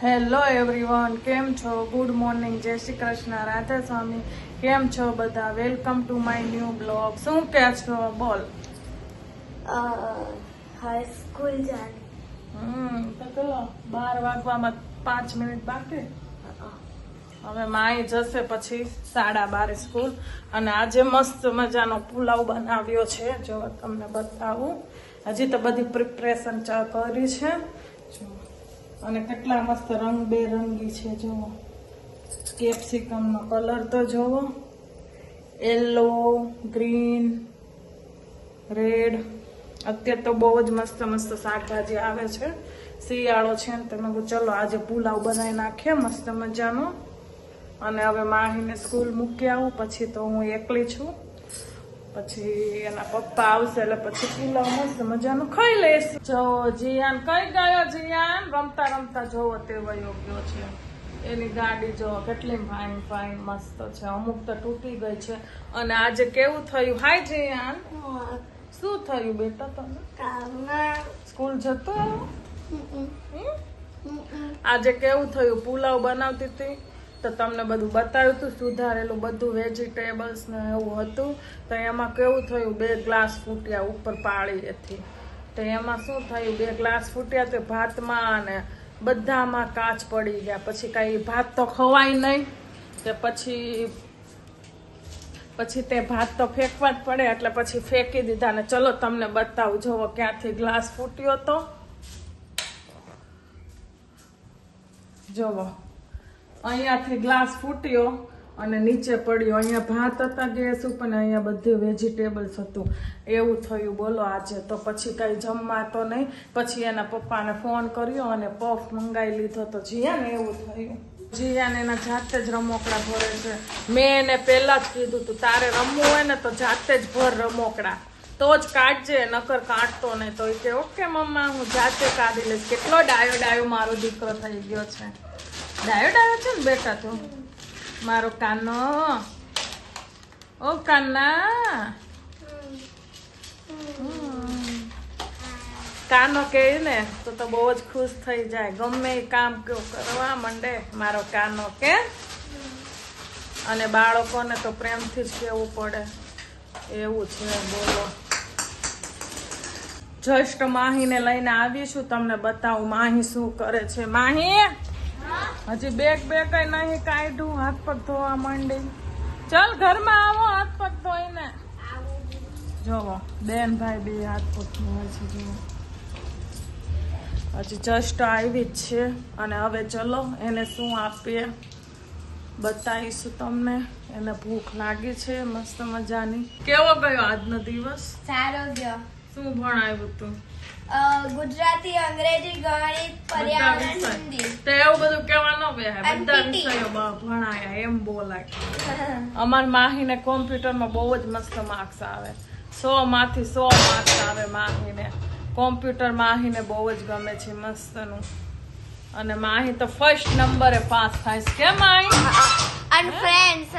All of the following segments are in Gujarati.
હેલો એવરીવન, કેમ છો? ગુડ મોર્નિંગ, જય શ્રી કૃષ્ણ, રાધા સ્વામી. કેમ છો બધા? Welcome to my new blog. શું કે છો? બોલ. High school Jani. તો ચલો 12 વાગવામાં 5 મિનિટ બાકી. હવે માઈ જશે પછી 12:30 સ્કૂલ. અને આજે મસ્ત મજાનો પુલાવ બનાવ્યો છે, જો તમને બતાવું. હજી તો બધી પ્રિપરેશન કરી છે. અને કેટલા મસ્ત રંગબેરંગી છે, જુઓ. કેપ્સિકમ નો કલર તો જુઓ, યલો, ગ્રીન, રેડ. અત્યારે તો બહુ જ મસ્ત મસ્ત શાકભાજી આવે છે, શિયાળો છે ને. તમે ચલો આજે પુલાવ બનાવી નાખીએ મસ્ત મજાનો. અને હવે માહીને સ્કૂલ મૂકી આવું, પછી તો હું એકલી છું. પછી એના પપ્પા આવશે એટલે પછી પુલાવ મસ્ત મજાનું ખાઈ લઈશ. જો જીયાન કઈ ગયો? જીયાન રમતા રમતા જોવો તે વયો ગયો છે. એની ગાડી જો કેટલી ફાઇન ફાઇન મસ્ત છે. અમુક તો તૂટી ગઈ છે. અને આજે કેવું થયું? હાય જીયાન, શું થયું બેટા તને? સ્કૂલ જતો આજે કેવું થયું? પુલાવ બનાવતી હતી તો તમને બધું બતાવ્યું હતું, સુધારેલું બધું વેજીટેબલ્સ ને એવું હતું. તો એમાં કેવું થયું? 2 ગ્લાસ ફૂટ્યા ઉપર પાળીએથી. તો એમાં શું થયું? 2 ગ્લાસ ફૂટ્યા તો ભાતમાં અને બધામાં કાચ પડી ગયા. પછી કઈ ભાત તો ખવાય નહીં, કે પછી તે ભાત તો ફેંકવા જ પડે, એટલે પછી ફેંકી દીધા. ને ચલો તમને બતાવું, જોવો ક્યાંથી ગ્લાસ ફૂટ્યો તો. જોવો, અહીંયાથી ગ્લાસ ફૂટ્યો અને નીચે પડ્યો. અહીંયા ભાત હતા ગેસ ઉપર, અહીંયા બધું વેજીટેબલ્સ હતું. એવું થયું બોલો આજે. તો પછી કઈ જમવા તો નહીં. પછી એના પપ્પાને ફોન કર્યો અને પફ મંગાવી લીધો. તો જીયાને એવું થયું. જીયાને એના જાતે જ રમોકડા ભરે છે. મેં એને પહેલા જ કીધું તું, તારે રમવું હોય ને તો જાતે જ ભર રમોકડા, તો જ કાઢજે, નકર કાઢતો નહીં. તો એ કે ઓકે મમ્મા, હું જાતે કાઢી લઈશ. કેટલો ડાયો ડાયો મારો દીકરો થઈ ગયો છે. ડાયો ડાયો છે ને બેટા તું, મારો કાનો. ઓ કાના, કાનો કે ને તો બહુ જ ખુશ થઈ જાય. ગમે એ કામ કરવા માંડે મારો કાનો કે. અને બાળકોને તો પ્રેમથી જ કહેવું પડે, એવું છે બોલો. જસ્ટ માહીને લઈને આવીશું, તમને બતાવું માહી શું કરે છે. માહી હજી બેગ કઈ નહીં કાઢ્યું, હાથ પગ ધોવા માંડી. ચાલ ઘરમાં આવો, હાથ પગ ધોઈને. જોવો બેન ભાઈ 2 હાથ પગ ધોવાય છે. જોવો હજી જસ્ટ આવી જ છે. અને હવે ચલો એને શું આપીએ બતાવીશું તમને. એને ભૂખ લાગી છે મસ્ત મજાની. કેવો ગયો આજનો દિવસ? સારો ગયો. શું ભણાવ્યું તું? ગુજરાતી, અંગ્રેજી, ગણિત, પર્યાવરણ, હિન્દી. તો એવું બધું કેવા ન બેહાય, બધા વિષયો ભણાયા એમ બોલાય. અમાર માહીને કોમ્પ્યુટરમાં બહુ જ મસ્ત માર્ક્સ આવે. 100 માંથી 100 માર્ક્સ આવે માહીને. કોમ્પ્યુટર માહીને બહુ જ ગમે છે મસ્તનું. અને માહી તો ફર્સ્ટ નંબરે પાસ થાય છે. કેમ માહી? અને ફ્રેન્ડ્સ,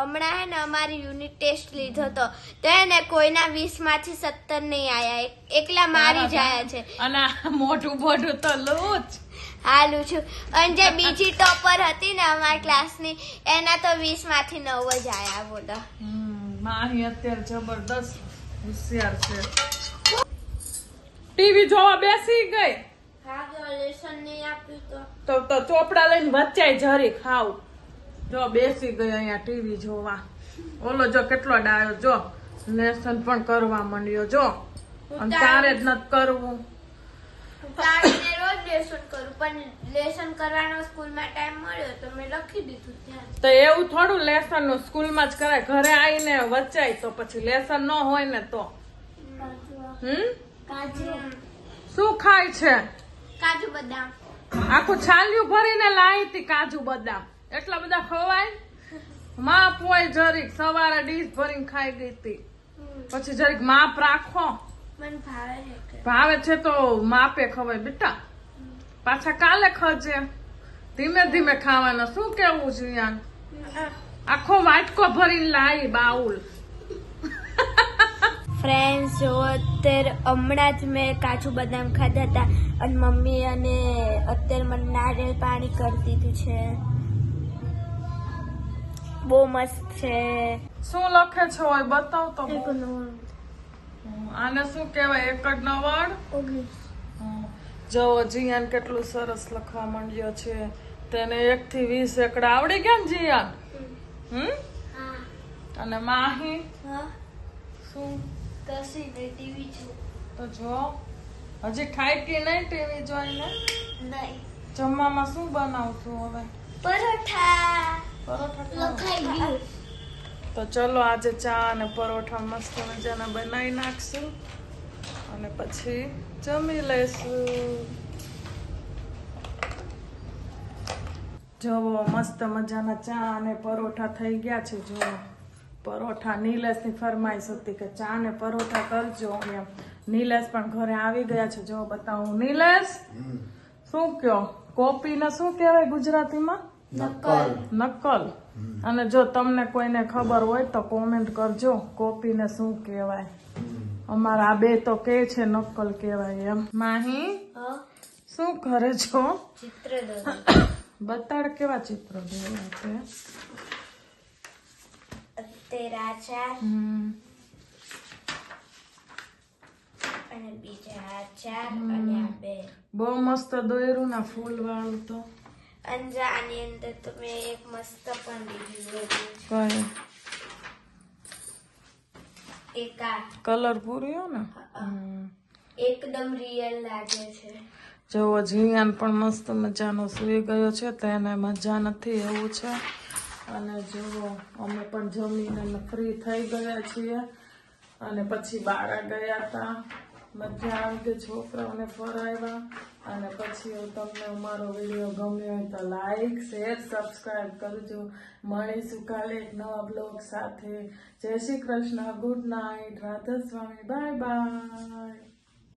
હમણાં હે ને અમારી યુનિટ ટેસ્ટ લીધો તો એને કોઈના 20 માંથી 17 નહીં આયા, એકલા મારી જ આયા છે. અને મોટું બોટું તો લૂચ હાલું છું. અને જે બીજી ટોપર હતી ને અમારા ક્લાસની, એના તો 20 માંથી 9 જ આયા. બોલો, માહી અત્યારે જબરદસ્ત હોશિયાર છે. ટીવી જોવા બેસી ગઈ. હા, લેસન નહીં આપ્યું તો ચોપડા લઈને વચ્ચાય જરી ખાવ. જો બેસી ગઈ અહીંયા ટીવી જોવા. ઓલો જો કેટલો ડાયો, જો લેસન પણ કરવા માંડ્યો. જો અને તારે જ નથી કરવું. રોજ લેસન કરું, પણ લેસન કરવાનો સ્કૂલમાં ટાઈમ મળ્યો તો મેં લખી દીધું ત્યાં. તો એવું થોડું લેસન નું સ્કૂલમાં જ કરાય, ઘરે આવીને વચાય તો પછી લેસન ન હોય ને તો. કાજુ. શું ખાય છે? કાજુ બદામ. આખું છાલ્યું ભરીને લાવી હતી કાજુ બદામ. એટલા બધા ખવાય? માપ હોય જરીક. સવારે ડીશ ભરીને ખાઈ ગઈ હતી. પછી જરીક માપ રાખો. મને ભાવે છે તો માપે ખવાય બેટા. પાછા કાલે ખજે. ધીમે ધીમે ખાવાના. શું કેવું છે યાર? આખો વાટકો ભરીને લાવી બાઉલ. ફ્રેન્ડ્સ જો અત્યારે હમણાં જ મેં કાજુ બદામ ખાધા હતા અને મમ્મી અને અત્યારે મને નારિયેળ પાણી કરી દીધું છે. બહુ મસ્ત છે. શું લખે છે હોય બતાવ તો બહુ. આને શું કહેવાય? એક જ નવાડ. જો જીયાન કેટલું સરસ લખવા માંડ્યો છે. તેને 1 થી 20 એકડા આવડી ગયા ને જીયાન? અને માહી શું? કસી ને ટીવી જો. તો જો હજી ખાઈતી નહીં ટીવી જોઈને? નહીં. જમવામાં શું બનાવશું હવે? પરોઠા. પરોઠા લખાઈ ગયું. તો ચલો આજે ચા અને પરોઠા મસ્ત મજાના બનાવી નાખશું અને પછી જમી લઈશું. જો મસ્ત મજાના ચા અને પરોઠા થઈ ગયા છે. જો પરોઠા નીલેશની ફરમાઈશ હતી કે ચા ને પરોઠા કરજો એમ. નીલેશ પણ ઘરે આવી ગયા છે. જો બતાવું. નીલેશ શું કયો? કોપીને શું કહેવાય ગુજરાતીમાં? નકલ. અને જો તમને કોઈને ખબર હોય તો કોમેન્ટ કરજો કોપીને શું કહેવાય. અમારા આ બે તો કે છે નકલ કહેવાય એમ. માહી શું કરે છો? ચિત્ર દોરો. બતાડ કેવા ચિત્ર દોર્યા છે. અત્યારે 4 અને બીજા 4 અને આ 2. બહુ મસ્ત દોર્યું ના ફૂલ વાળું તો. અંજા આની અંદર તો મેં એક મસ્ત પણ લીધું છે. કઈ એક આ કલર પૂર્યો ને? એકદમ રિયલ લાગે છે. જો જીયાન પણ મસ્ત મજાનો સુઈ ગયો છે. તેને મજા નથી એવું છે. અને જો અમે પણ જમીને ફ્રી થઈ ગયા છીએ અને પછી બહાર ગયા હતા. મજા આવી ગઈ. છોકરાઓને ફરાવ્યા અને પછી તમને અમારો વિડીયો ગમ્યો હોય તો લાઈક શેર સબસ્ક્રાઇબ કરજો. મળીશું કાલે એક નવા બ્લોગ સાથે. જય Shri Krishna. Good night. Radha Swami. Bye by.